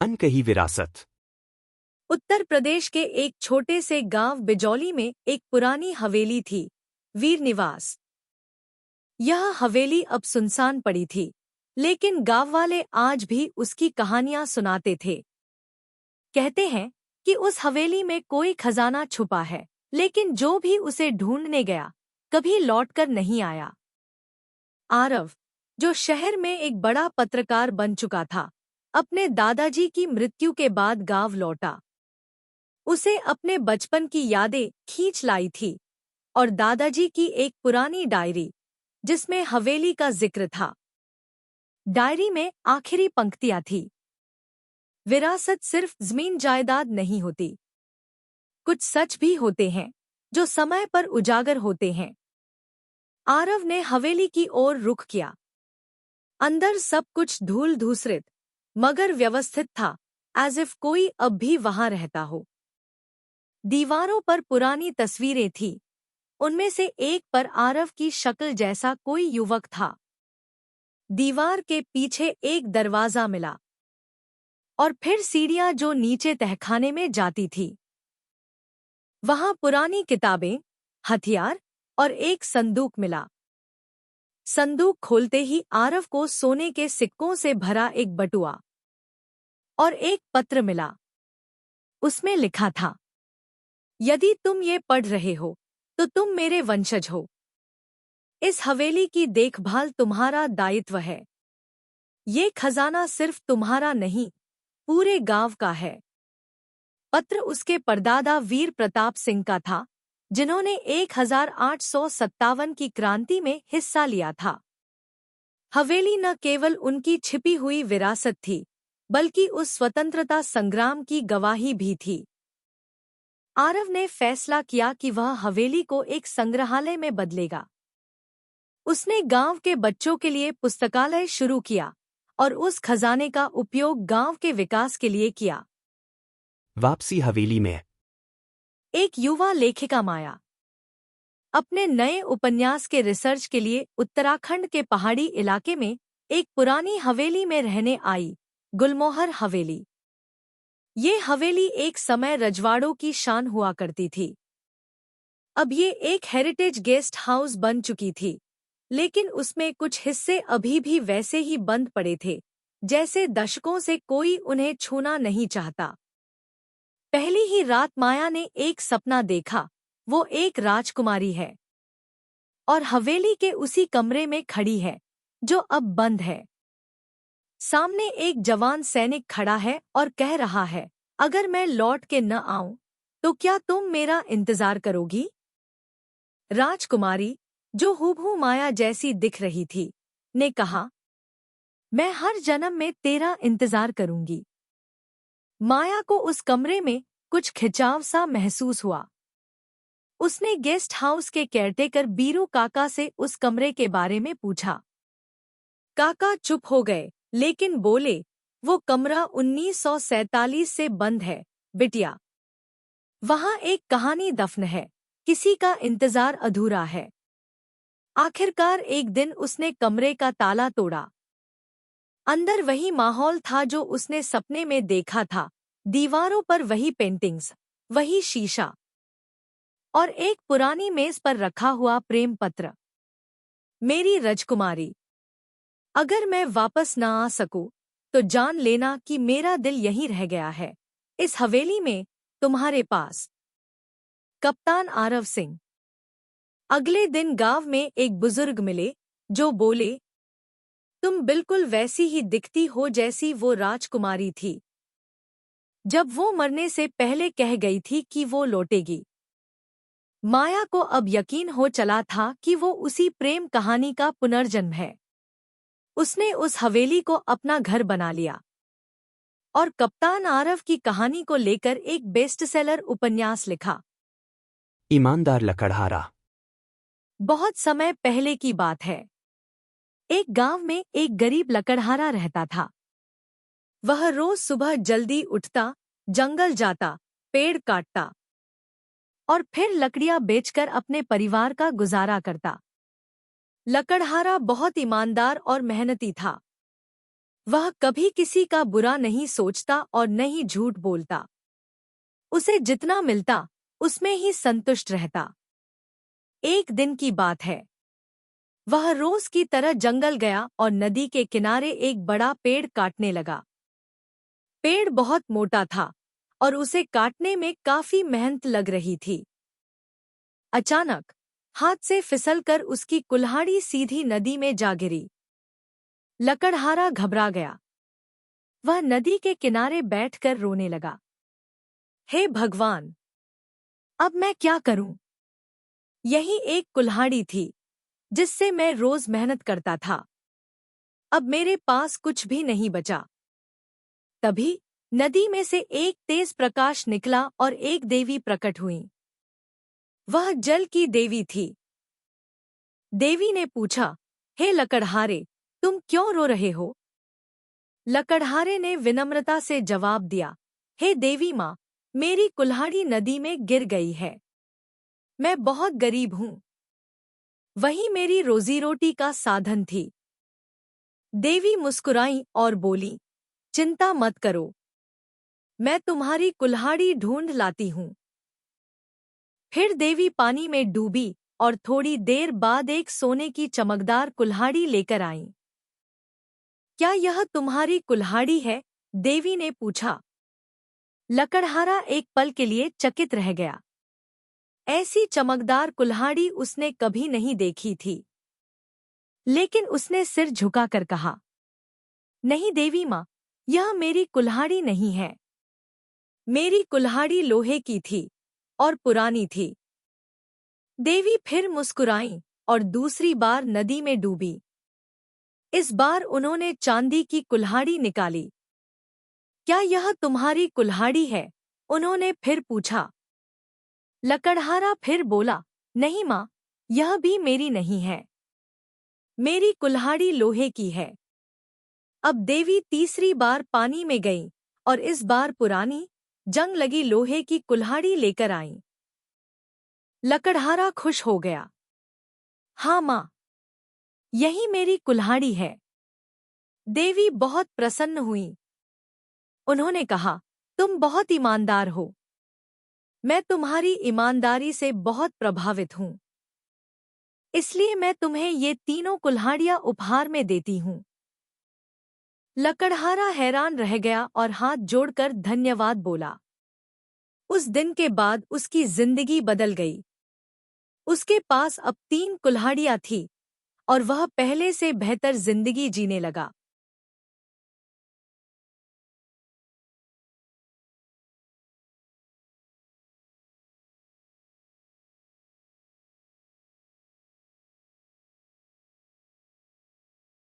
अनकही विरासत। उत्तर प्रदेश के एक छोटे से गांव बिजौली में एक पुरानी हवेली थी, वीर निवास। यह हवेली अब सुनसान पड़ी थी, लेकिन गांव वाले आज भी उसकी कहानियां सुनाते थे। कहते हैं कि उस हवेली में कोई खजाना छुपा है, लेकिन जो भी उसे ढूंढने गया कभी लौटकर नहीं आया। आरव, जो शहर में एक बड़ा पत्रकार बन चुका था, अपने दादाजी की मृत्यु के बाद गांव लौटा। उसे अपने बचपन की यादें खींच लाई थी और दादाजी की एक पुरानी डायरी, जिसमें हवेली का जिक्र था। डायरी में आखिरी पंक्तियां थी, विरासत सिर्फ जमीन जायदाद नहीं होती, कुछ सच भी होते हैं जो समय पर उजागर होते हैं। आरव ने हवेली की ओर रुख किया। अंदर सब कुछ धूल धूसरित मगर व्यवस्थित था, एज इफ कोई अब भी वहां रहता हो। दीवारों पर पुरानी तस्वीरें थीं, उनमें से एक पर आरव की शक्ल जैसा कोई युवक था। दीवार के पीछे एक दरवाजा मिला और फिर सीढ़ियां जो नीचे तहखाने में जाती थी। वहां पुरानी किताबें, हथियार और एक संदूक मिला। संदूक खोलते ही आरव को सोने के सिक्कों से भरा एक बटुआ और एक पत्र मिला। उसमें लिखा था, यदि तुम ये पढ़ रहे हो तो तुम मेरे वंशज हो। इस हवेली की देखभाल तुम्हारा दायित्व है। ये खजाना सिर्फ तुम्हारा नहीं, पूरे गांव का है। पत्र उसके परदादा वीर प्रताप सिंह का था, जिन्होंने 1857 की क्रांति में हिस्सा लिया था। हवेली न केवल उनकी छिपी हुई विरासत थी, बल्कि उस स्वतंत्रता संग्राम की गवाही भी थी। आरव ने फैसला किया कि वह हवेली को एक संग्रहालय में बदलेगा। उसने गांव के बच्चों के लिए पुस्तकालय शुरू किया और उस खजाने का उपयोग गांव के विकास के लिए किया। वापसी हवेली में। एक युवा लेखिका माया अपने नए उपन्यास के रिसर्च के लिए उत्तराखंड के पहाड़ी इलाके में एक पुरानी हवेली में रहने आई, गुलमोहर हवेली। ये हवेली एक समय रजवाड़ों की शान हुआ करती थी। अब ये एक हेरिटेज गेस्ट हाउस बन चुकी थी, लेकिन उसमें कुछ हिस्से अभी भी वैसे ही बंद पड़े थे, जैसे दशकों से कोई उन्हें छूना नहीं चाहता। पहली ही रात माया ने एक सपना देखा, वो एक राजकुमारी है और हवेली के उसी कमरे में खड़ी है जो अब बंद है। सामने एक जवान सैनिक खड़ा है और कह रहा है, अगर मैं लौट के न आऊं तो क्या तुम मेरा इंतजार करोगी? राजकुमारी, जो हूबहू माया जैसी दिख रही थी, ने कहा, मैं हर जन्म में तेरा इंतजार करूंगी। माया को उस कमरे में कुछ खिंचाव सा महसूस हुआ। उसने गेस्ट हाउस के केयरटेकर बीरू काका से उस कमरे के बारे में पूछा। काका चुप हो गए, लेकिन बोले, वो कमरा 1947 से बंद है, बिटिया। वहां एक कहानी दफन है, किसी का इंतजार अधूरा है। आखिरकार एक दिन उसने कमरे का ताला तोड़ा। अंदर वही माहौल था जो उसने सपने में देखा था, दीवारों पर वही पेंटिंग्स, वही शीशा और एक पुरानी मेज पर रखा हुआ प्रेम पत्र। मेरी राजकुमारी, अगर मैं वापस न आ सकूं, तो जान लेना कि मेरा दिल यहीं रह गया है, इस हवेली में, तुम्हारे पास। कप्तान आरव सिंह। अगले दिन गांव में एक बुजुर्ग मिले, जो बोले, तुम बिल्कुल वैसी ही दिखती हो जैसी वो राजकुमारी थी, जब वो मरने से पहले कह गई थी कि वो लौटेगी। माया को अब यकीन हो चला था कि वो उसी प्रेम कहानी का पुनर्जन्म है। उसने उस हवेली को अपना घर बना लिया और कप्तान आरव की कहानी को लेकर एक बेस्टसेलर उपन्यास लिखा। ईमानदार लकड़हारा। बहुत समय पहले की बात है। एक गांव में एक गरीब लकड़हारा रहता था। वह रोज सुबह जल्दी उठता, जंगल जाता, पेड़ काटता और फिर लकड़ियां बेचकर अपने परिवार का गुजारा करता। लकड़हारा बहुत ईमानदार और मेहनती था। वह कभी किसी का बुरा नहीं सोचता और न ही झूठ बोलता। उसे जितना मिलता उसमें ही संतुष्ट रहता। एक दिन की बात है। वह रोज की तरह जंगल गया और नदी के किनारे एक बड़ा पेड़ काटने लगा। पेड़ बहुत मोटा था और उसे काटने में काफी मेहनत लग रही थी। अचानक हाथ से फिसलकर उसकी कुल्हाड़ी सीधी नदी में जा गिरी। लकड़हारा घबरा गया। वह नदी के किनारे बैठकर रोने लगा। हे भगवान! अब मैं क्या करूं? यही एक कुल्हाड़ी थी जिससे मैं रोज मेहनत करता था। अब मेरे पास कुछ भी नहीं बचा। तभी नदी में से एक तेज प्रकाश निकला और एक देवी प्रकट हुई। वह जल की देवी थी। देवी ने पूछा, हे लकड़हारे, तुम क्यों रो रहे हो? लकड़हारे ने विनम्रता से जवाब दिया, हे देवी माँ, मेरी कुल्हाड़ी नदी में गिर गई है। मैं बहुत गरीब हूँ। वही मेरी रोजी रोटी का साधन थी। देवी मुस्कुराई और बोली, चिंता मत करो, मैं तुम्हारी कुल्हाड़ी ढूंढ लाती हूँ। फिर देवी पानी में डूबी और थोड़ी देर बाद एक सोने की चमकदार कुल्हाड़ी लेकर आईं। क्या यह तुम्हारी कुल्हाड़ी है? देवी ने पूछा। लकड़हारा एक पल के लिए चकित रह गया। ऐसी चमकदार कुल्हाड़ी उसने कभी नहीं देखी थी। लेकिन उसने सिर झुकाकर कहा, नहीं देवी माँ, यह मेरी कुल्हाड़ी नहीं है। मेरी कुल्हाड़ी लोहे की थी और पुरानी थी। देवी फिर मुस्कुराईं और दूसरी बार नदी में डूबी। इस बार उन्होंने चांदी की कुल्हाड़ी निकाली। क्या यह तुम्हारी कुल्हाड़ी है? उन्होंने फिर पूछा। लकड़हारा फिर बोला, नहीं माँ, यह भी मेरी नहीं है। मेरी कुल्हाड़ी लोहे की है। अब देवी तीसरी बार पानी में गई और इस बार पुरानी, जंग लगी लोहे की कुल्हाड़ी लेकर आईं। लकड़हारा खुश हो गया। हाँ माँ, यही मेरी कुल्हाड़ी है। देवी बहुत प्रसन्न हुई। उन्होंने कहा, तुम बहुत ईमानदार हो। मैं तुम्हारी ईमानदारी से बहुत प्रभावित हूँ। इसलिए मैं तुम्हें ये तीनों कुल्हाड़ियाँ उपहार में देती हूँ। लकड़हारा हैरान रह गया और हाथ जोड़कर धन्यवाद बोला। उस दिन के बाद उसकी जिंदगी बदल गई। उसके पास अब 3 कुल्हाड़ियाँ थीं और वह पहले से बेहतर जिंदगी जीने लगा।